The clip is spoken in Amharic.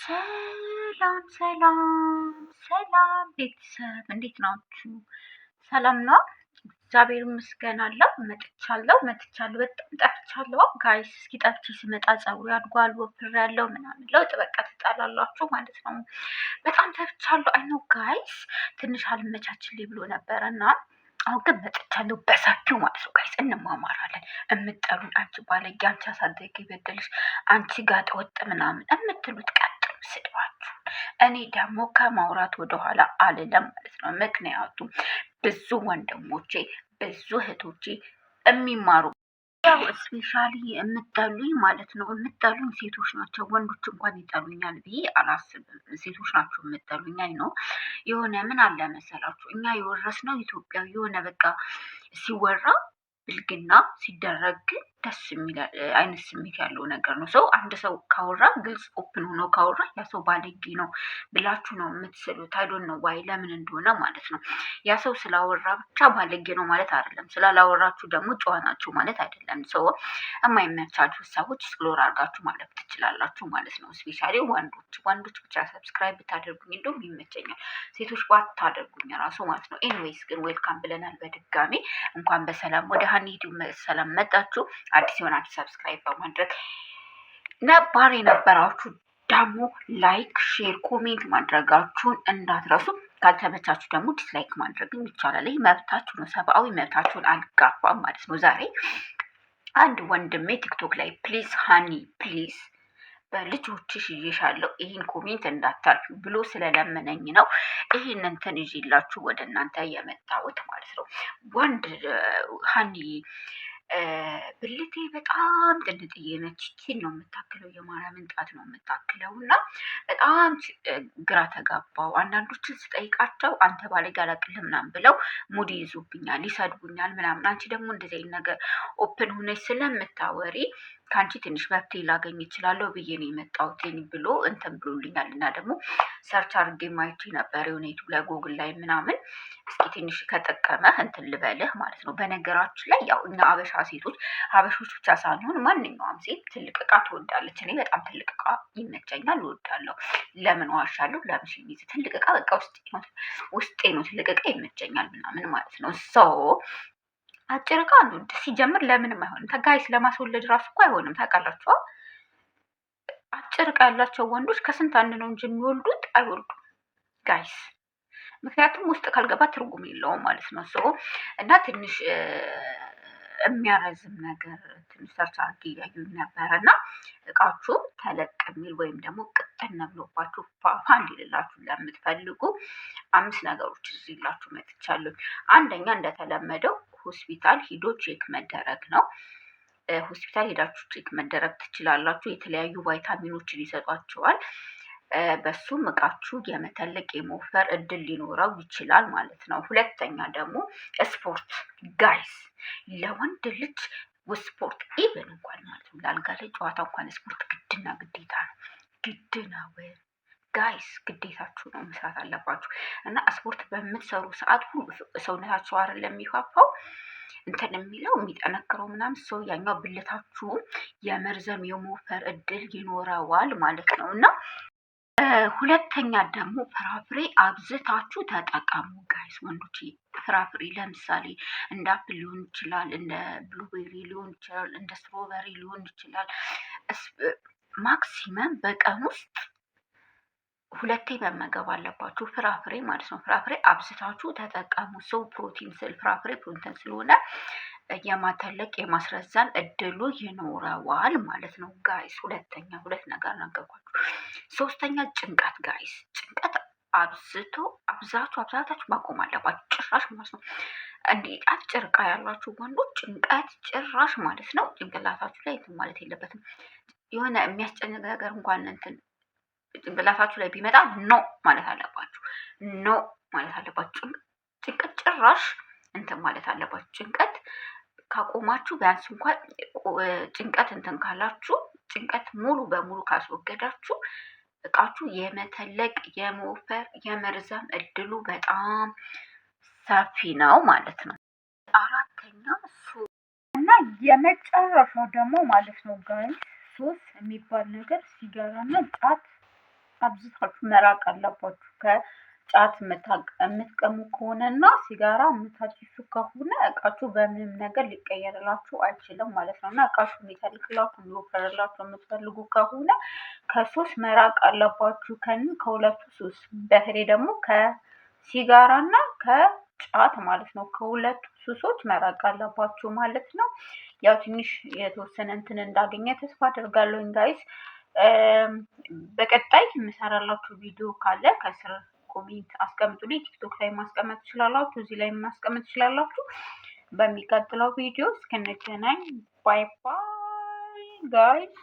ሰላም ሰላም ሰላም ቤተሰብ እንዴት ናችሁ? ሰላም ነው። እግዚአብሔር ይመስገን አለው። መጥቻለሁ በጣም ጠፍቻለሁ ጋይስ። እስኪ ጠፍቼ ስመጣ ፀጉሬ አድጓል ወፍሬያለሁ ምናምን ለውጥ በቃ ትጣላላችሁ ማለት ነው። በጣም ጠፍቻለሁ። አይ ነው ጋይስ፣ ትንሽ አልመቻችልኝ ብሎ ነበረ እና አሁን ግን መጥቻለሁ በሰፊው ማለት ነው ጋይስ። እንማማራለን። እምትጠሉኝ አንቺ ባለጌ፣ አንቺ አሳደገ ይበደልሽ፣ አንቺ ጋጥ ወጥ ምናምን የምትሉት ቀጥሉ ስድባችሁ። እኔ ደግሞ ከማውራት ወደኋላ አልለም ማለት ነው። ምክንያቱም ብዙ ወንድሞቼ ብዙ እህቶቼ የሚማሩ ያው ስፔሻሊ የምጠሉኝ ማለት ነው። የምጠሉኝ ሴቶች ናቸው። ወንዶች እንኳን ይጠሉኛል ብዬ አላስብም። ሴቶች ናቸው የምጠሉኝ። ነው የሆነ ምን አለ መሰላችሁ፣ እኛ የወረስነው ኢትዮጵያዊ የሆነ በቃ ሲወራ ብልግና ሲደረግ ግን ደስ የሚል አይነት ስሜት ያለው ነገር ነው። ሰው አንድ ሰው ካወራ ግልጽ ኦፕን ሆኖ ካወራ ያ ሰው ባለጌ ነው ብላችሁ ነው የምትስሉት። አይዶን ነው ዋይ ለምን እንደሆነ ማለት ነው። ያ ሰው ስላወራ ብቻ ባለጌ ነው ማለት አይደለም። ስላላወራችሁ ደግሞ ጨዋ ናችሁ ማለት አይደለም። ሰው የማይመቻችሁ ሰዎች ኤክስፕሎር አድርጋችሁ ማለፍ ትችላላችሁ ማለት ነው። ስፔሻሊ ወንዶች ብቻ ሰብስክራይብ ብታደርጉኝ እንደውም ይመቸኛል። ሴቶች ባታደርጉኝ ራሱ ማለት ነው። ኤኒዌይስ ግን ዌልካም ብለናል በድጋሚ እንኳን በሰላም ወደ ሀኒዱ ሰላም መጣችሁ። አዲስ የሆናችሁ ሰብስክራይብ በማድረግ ነባር የነበራችሁ ደግሞ ላይክ፣ ሼር፣ ኮሜንት ማድረጋችሁን እንዳትረሱ። ካልተመቻችሁ ደግሞ ዲስላይክ ማድረግም ይቻላል። ይህ መብታችሁ ነው። ሰብአዊ መብታችሁን አልጋፋም ማለት ነው። ዛሬ አንድ ወንድሜ ቲክቶክ ላይ ፕሊዝ ሀኒ ፕሊዝ በልጆችሽ ይዤሻለሁ ይህን ኮሜንት እንዳታልፊ ብሎ ስለለመነኝ ነው ይህን እንትን ይዤላችሁ ወደ እናንተ የመጣሁት ማለት ነው። ወንድ ሀኒ ብልቴ በጣም ጥንጥዬ ነች። ይቺን ነው የምታክለው፣ የማርያምን ጣት ነው የምታክለው። እና በጣም ግራ ተጋባው። አንዳንዶችን ስጠይቃቸው አንተ ባለጌ አላቅልህ ምናምን ብለው ሙድ ይዙብኛል፣ ይሰድቡኛል ምናምን። አንቺ ደግሞ እንደዚህ አይነት ነገር ኦፕን ሆነች ስለምታወሪ ከአንቺ ትንሽ መፍትሄ ላገኝ ይችላለሁ ብዬ ነው የመጣሁት ብሎ እንትን ብሎልኛል። እና ደግሞ ሰርች አድርጌ ማየት ነበር የሆነ ዩቱብ ላይ ጎግል ላይ ምናምን። እስኪ ትንሽ ከጠቀመህ እንትን ልበልህ ማለት ነው። በነገራችን ላይ ያው እኛ ሀበሾች ብቻ ሳንሆን ማንኛውም ሴት ትልቅ እቃ ትወዳለች። እኔ በጣም ትልቅ እቃ ይመቸኛል፣ እወዳለሁ። ለምን ዋሻለሁ? ለምን ሽሚዝ ትልቅ እቃ በቃ ውስጤ ነው። ትልቅ እቃ ይመቸኛል ምናምን ማለት ነው። አጭር እቃ ሲጀምር ለምንም አይሆንም። ጋይስ ለማስወለድ ራሱ እኮ አይሆንም። ታውቃላችሁ? አጭር እቃ ያላቸው ወንዶች ከስንት አንድ ነው እንጂ የሚወልዱት አይወልዱም ጋይስ። ምክንያቱም ውስጥ ካልገባ ትርጉም የለውም ማለት ነው። እና ትንሽ የሚያረዝም ነገር ትንሽ ሰርች አድርጌ እያዩኝ ነበረ። እና እቃችሁ ተለቅ የሚል ወይም ደግሞ ቅጥን ብሎባችሁ ፋፋ እንዲልላችሁ ለምትፈልጉ 5 ነገሮች ይዤላችሁ መጥቻለሁ። አንደኛ እንደተለመደው ሆስፒታል ሂዶ ቼክ መደረግ ነው። ሆስፒታል ሄዳችሁ ቼክ መደረግ ትችላላችሁ። የተለያዩ ቫይታሚኖችን ይሰጧቸዋል። በሱም እቃችሁ የመተለቅ የመወፈር እድል ሊኖረው ይችላል ማለት ነው። ሁለተኛ ደግሞ ስፖርት ጋይስ፣ ለወንድ ልጅ ስፖርት ኢቨን እንኳን ማለት ነው ለአልጋ ላይ ጨዋታ እንኳን ስፖርት ግድና ግዴታ ነው። ግድ ነው ጋይስ፣ ግዴታችሁ ነው፣ መስራት አለባችሁ። እና ስፖርት በምትሰሩ ሰዓት ሁሉ ሰውነታችሁ አይደለም የሚፋፋው እንትን የሚለው የሚጠነክረው ምናምን ሰው ያኛው ብልታችሁ የመርዘም የመወፈር እድል ይኖረዋል ማለት ነው። እና ሁለተኛ ደግሞ ፍራፍሬ አብዝታችሁ ተጠቀሙ ጋይስ። ወንዶች ፍራፍሬ ለምሳሌ እንደ አፕል ሊሆን ይችላል፣ እንደ ብሉቤሪ ሊሆን ይችላል፣ እንደ ስትሮበሪ ሊሆን ይችላል። ማክሲመም በቀን ውስጥ 2 መመገብ አለባችሁ ፍራፍሬ ማለት ነው። ፍራፍሬ አብዝታችሁ ተጠቀሙ። ሰው ፍራፍሬ ፕሮቲን ስለሆነ የማተለቅ የማስረዘም እድሉ ይኖረዋል ማለት ነው ጋይስ። ሁለት ነገር ነገርኳችሁ። ሶስተኛ ጭንቀት ጋይስ፣ ጭንቀት አብዛታችሁ ማቆም አለባችሁ ጭራሽ ማለት ነው። እንዲህ አጭር እቃ ያላችሁ ወንዶች ጭንቀት ጭራሽ ማለት ነው ጭንቅላታችሁ ላይ እንትን ማለት የለበትም። የሆነ የሚያስጨንቅ ነገር እንኳን እንትን ጭንቅላታችሁ ላይ ቢመጣ ኖ ማለት አለባችሁ። ኖ ማለት አለባችሁ። ጭንቀት ጭራሽ እንትን ማለት አለባችሁ። ጭንቀት ካቆማችሁ ቢያንስ እንኳን ጭንቀት እንትን ካላችሁ ጭንቀት ሙሉ በሙሉ ካስወገዳችሁ እቃችሁ የመተለቅ የመወፈር የመርዘም እድሉ በጣም ሰፊ ነው ማለት ነው። አራተኛ እና የመጨረሻው ደግሞ ማለት ነው ጋይስ ሱስ የሚባል ነገር ሲጋራና ጫት አብዝታችሁ መራቅ አለባችሁ። ከጫት የምትቀሙ ከሆነና ሲጋራ የምታጭሱ ከሆነ እቃችሁ በምንም ነገር ሊቀየርላችሁ አይችልም ማለት ነው። እና እቃችሁ ሊተልቅላችሁ ሊወፈርላችሁ የምትፈልጉ ከሆነ ከሱስ መራቅ አለባችሁ። ከሁለቱ ሱስ በተለይ ደግሞ ከሲጋራና ከጫት ማለት ነው። ከሁለቱ ሱሶች መራቅ አለባችሁ ማለት ነው። ያው ትንሽ የተወሰነ እንትን እንዳገኘ ተስፋ አደርጋለሁ ጋይስ። በቀጣይ የምሰራላችሁ ቪዲዮ ካለ ከስር ኮሜንት አስቀምጡልኝ። ቲክቶክ ላይ ማስቀመጥ ትችላላችሁ፣ እዚህ ላይ ማስቀመጥ ትችላላችሁ። በሚቀጥለው ቪዲዮ እስክንገናኝ ባይ ባይ ጋይስ።